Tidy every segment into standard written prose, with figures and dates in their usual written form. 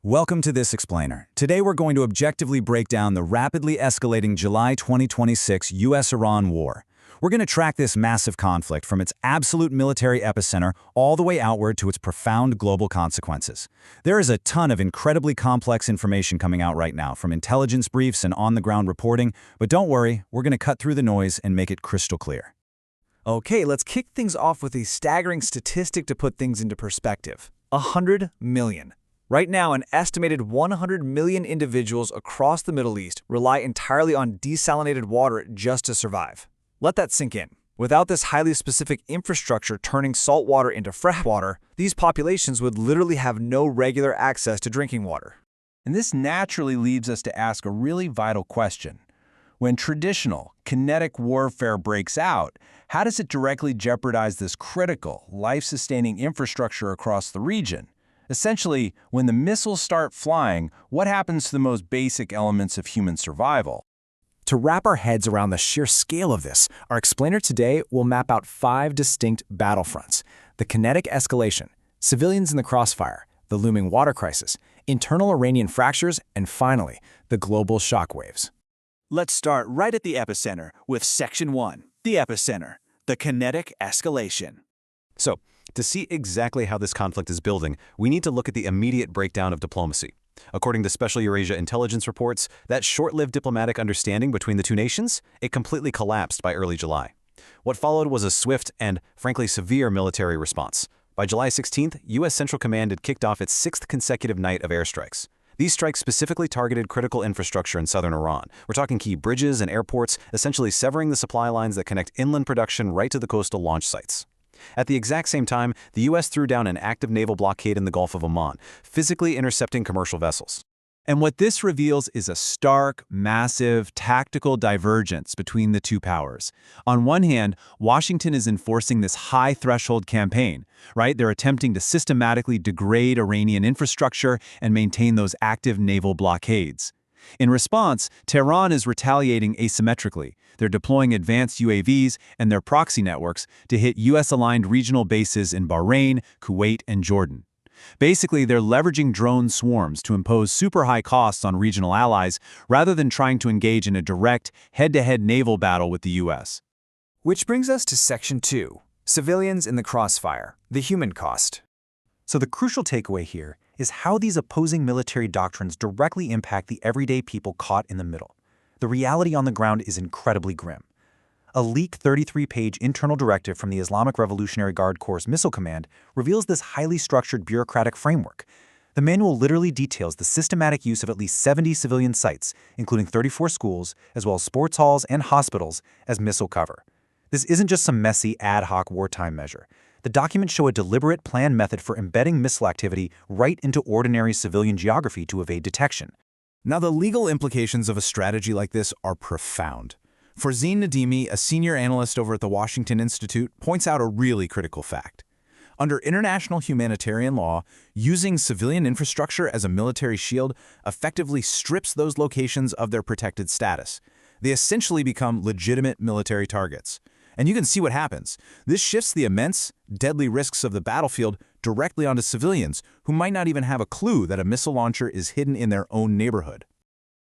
Welcome to this explainer. Today we're going to objectively break down the rapidly escalating July 2026 US-Iran war. We're going to track this massive conflict from its absolute military epicenter all the way outward to its profound global consequences. There is a ton of incredibly complex information coming out right now from intelligence briefs and on-the-ground reporting, but don't worry, we're going to cut through the noise and make it crystal clear. Okay, let's kick things off with a staggering statistic to put things into perspective. 100 million. Right now, an estimated 100 million individuals across the Middle East rely entirely on desalinated water just to survive. Let that sink in. Without this highly specific infrastructure turning salt water into fresh water, these populations would literally have no regular access to drinking water. And this naturally leads us to ask a really vital question. When traditional, kinetic warfare breaks out, how does it directly jeopardize this critical, life-sustaining infrastructure across the region? Essentially, when the missiles start flying, what happens to the most basic elements of human survival? To wrap our heads around the sheer scale of this, our explainer today will map out 5 distinct battlefronts: the kinetic escalation, civilians in the crossfire, the looming water crisis, internal Iranian fractures, and finally, the global shockwaves. Let's start right at the epicenter with Section 1, the epicenter, the kinetic escalation. So, to see exactly how this conflict is building, we need to look at the immediate breakdown of diplomacy. According to Special Eurasia intelligence reports, that short-lived diplomatic understanding between the two nations, it completely collapsed by early July. What followed was a swift and, frankly, severe military response. By July 16th, U.S. Central Command had kicked off its 6th consecutive night of airstrikes. These strikes specifically targeted critical infrastructure in southern Iran. We're talking key bridges and airports, essentially severing the supply lines that connect inland production right to the coastal launch sites. At the exact same time, the U.S. threw down an active naval blockade in the Gulf of Oman, physically intercepting commercial vessels. And what this reveals is a stark, massive, tactical divergence between the two powers. On one hand, Washington is enforcing this high-threshold campaign, right? They're attempting to systematically degrade Iranian infrastructure and maintain those active naval blockades. In response, Tehran is retaliating asymmetrically. They're deploying advanced UAVs and their proxy networks to hit U.S.-aligned regional bases in Bahrain, Kuwait, and Jordan. Basically, they're leveraging drone swarms to impose super high costs on regional allies rather than trying to engage in a direct, head-to-head naval battle with the U.S. Which brings us to Section 2, civilians in the crossfire, the human cost. So the crucial takeaway here is how these opposing military doctrines directly impact the everyday people caught in the middle. The reality on the ground is incredibly grim. A leaked 33-page internal directive from the Islamic Revolutionary Guard Corps Missile Command reveals this highly structured bureaucratic framework. The manual literally details the systematic use of at least 70 civilian sites, including 34 schools, as well as sports halls and hospitals, as missile cover. This isn't just some messy, ad hoc wartime measure. The documents show a deliberate, planned method for embedding missile activity right into ordinary civilian geography to evade detection. Now, the legal implications of a strategy like this are profound. Farzin Nadimi, a senior analyst over at the Washington Institute, points out a really critical fact. Under international humanitarian law, using civilian infrastructure as a military shield effectively strips those locations of their protected status. They essentially become legitimate military targets. And you can see what happens. This shifts the immense, deadly risks of the battlefield directly onto civilians who might not even have a clue that a missile launcher is hidden in their own neighborhood.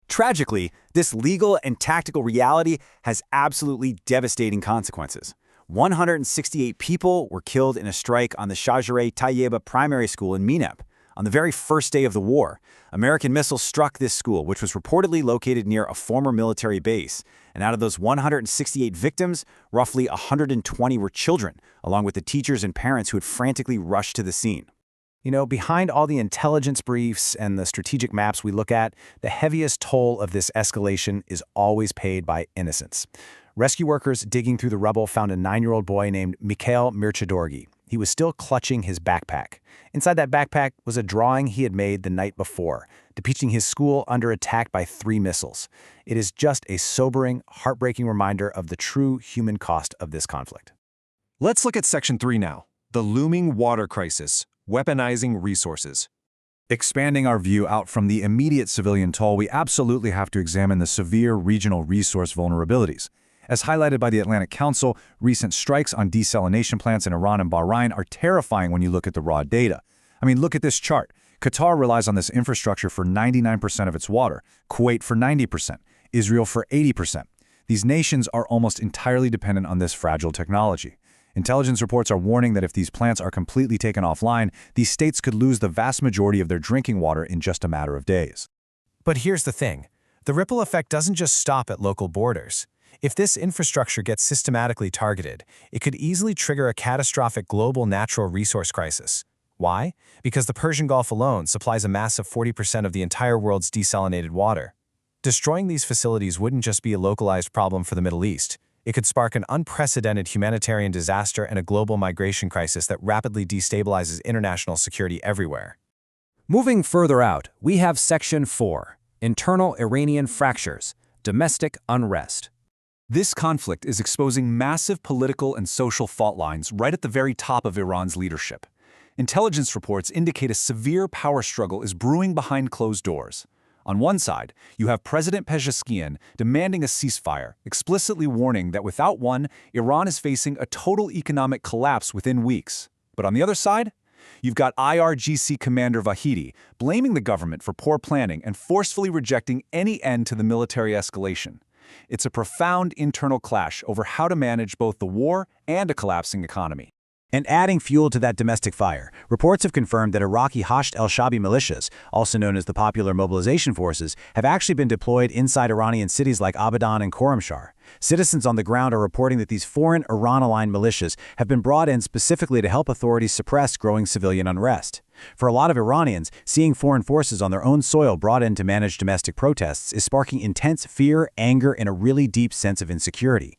Tragically, this legal and tactical reality has absolutely devastating consequences. 168 people were killed in a strike on the Shajareh Tayyeba Primary School in Mineb. On the very first day of the war, American missiles struck this school, which was reportedly located near a former military base. And out of those 168 victims, roughly 120 were children, along with the teachers and parents who had frantically rushed to the scene. You know, behind all the intelligence briefs and the strategic maps we look at, the heaviest toll of this escalation is always paid by innocents. Rescue workers digging through the rubble found a 9-year-old boy named Mikhail Mirchadorgi. He was still clutching his backpack. Inside that backpack was a drawing he had made the night before, depicting his school under attack by 3 missiles. It is just a sobering, heartbreaking reminder of the true human cost of this conflict. Let's look at Section 3 now, the looming water crisis, weaponizing resources. Expanding our view out from the immediate civilian toll, we absolutely have to examine the severe regional resource vulnerabilities. As highlighted by the Atlantic Council, recent strikes on desalination plants in Iran and Bahrain are terrifying when you look at the raw data. I mean, look at this chart. Qatar relies on this infrastructure for 99% of its water, Kuwait for 90%, Israel for 80%. These nations are almost entirely dependent on this fragile technology. Intelligence reports are warning that if these plants are completely taken offline, these states could lose the vast majority of their drinking water in just a matter of days. But here's the thing. The ripple effect doesn't just stop at local borders. If this infrastructure gets systematically targeted, it could easily trigger a catastrophic global natural resource crisis. Why? Because the Persian Gulf alone supplies a massive 40% of the entire world's desalinated water. Destroying these facilities wouldn't just be a localized problem for the Middle East. It could spark an unprecedented humanitarian disaster and a global migration crisis that rapidly destabilizes international security everywhere. Moving further out, we have Section 4, Internal Iranian Fractures, Domestic Unrest. This conflict is exposing massive political and social fault lines right at the very top of Iran's leadership. Intelligence reports indicate a severe power struggle is brewing behind closed doors. On one side, you have President Pezeshkian demanding a ceasefire, explicitly warning that without one, Iran is facing a total economic collapse within weeks. But on the other side, you've got IRGC Commander Vahidi blaming the government for poor planning and forcefully rejecting any end to the military escalation. It's a profound internal clash over how to manage both the war and a collapsing economy. And adding fuel to that domestic fire, reports have confirmed that Iraqi Hasht al-Shabi militias, also known as the Popular Mobilization Forces, have actually been deployed inside Iranian cities like Abadan and Khorramshahr. Citizens on the ground are reporting that these foreign Iran-aligned militias have been brought in specifically to help authorities suppress growing civilian unrest. For a lot of Iranians, seeing foreign forces on their own soil brought in to manage domestic protests is sparking intense fear, anger, and a really deep sense of insecurity.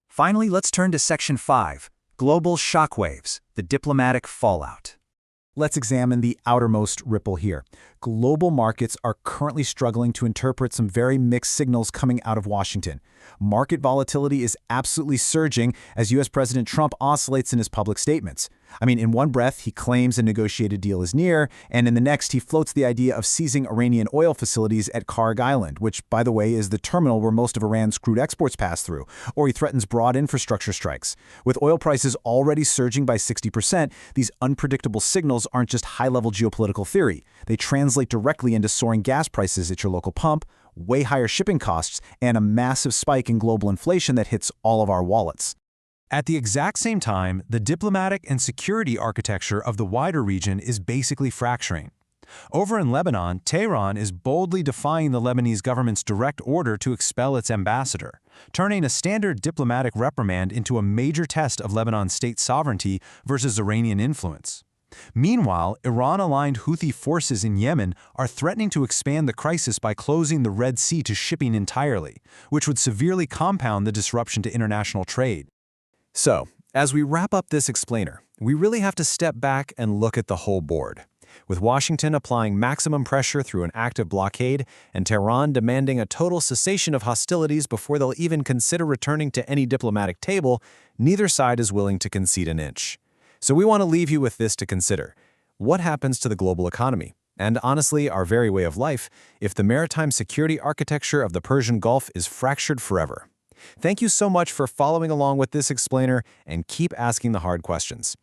Finally, let's turn to Section 5. Global shockwaves, the diplomatic fallout. Let's examine the outermost ripple here. Global markets are currently struggling to interpret some very mixed signals coming out of Washington. Market volatility is absolutely surging as U.S. President Trump oscillates in his public statements. In one breath, he claims a negotiated deal is near, and in the next, he floats the idea of seizing Iranian oil facilities at Karg Island, which, by the way, is the terminal where most of Iran's crude exports pass through, or he threatens broad infrastructure strikes. With oil prices already surging by 60%, these unpredictable signals aren't just high-level geopolitical theory. They translate directly into soaring gas prices at your local pump, way higher shipping costs, and a massive spike in global inflation that hits all of our wallets. At the exact same time, the diplomatic and security architecture of the wider region is basically fracturing. Over in Lebanon, Tehran is boldly defying the Lebanese government's direct order to expel its ambassador, turning a standard diplomatic reprimand into a major test of Lebanon's state sovereignty versus Iranian influence. Meanwhile, Iran-aligned Houthi forces in Yemen are threatening to expand the crisis by closing the Red Sea to shipping entirely, which would severely compound the disruption to international trade. So, as we wrap up this explainer, we really have to step back and look at the whole board. With Washington applying maximum pressure through an active blockade and Tehran demanding a total cessation of hostilities before they'll even consider returning to any diplomatic table, neither side is willing to concede an inch. So we want to leave you with this to consider. What happens to the global economy? And honestly, our very way of life, if the maritime security architecture of the Persian Gulf is fractured forever? Thank you so much for following along with this explainer, and keep asking the hard questions.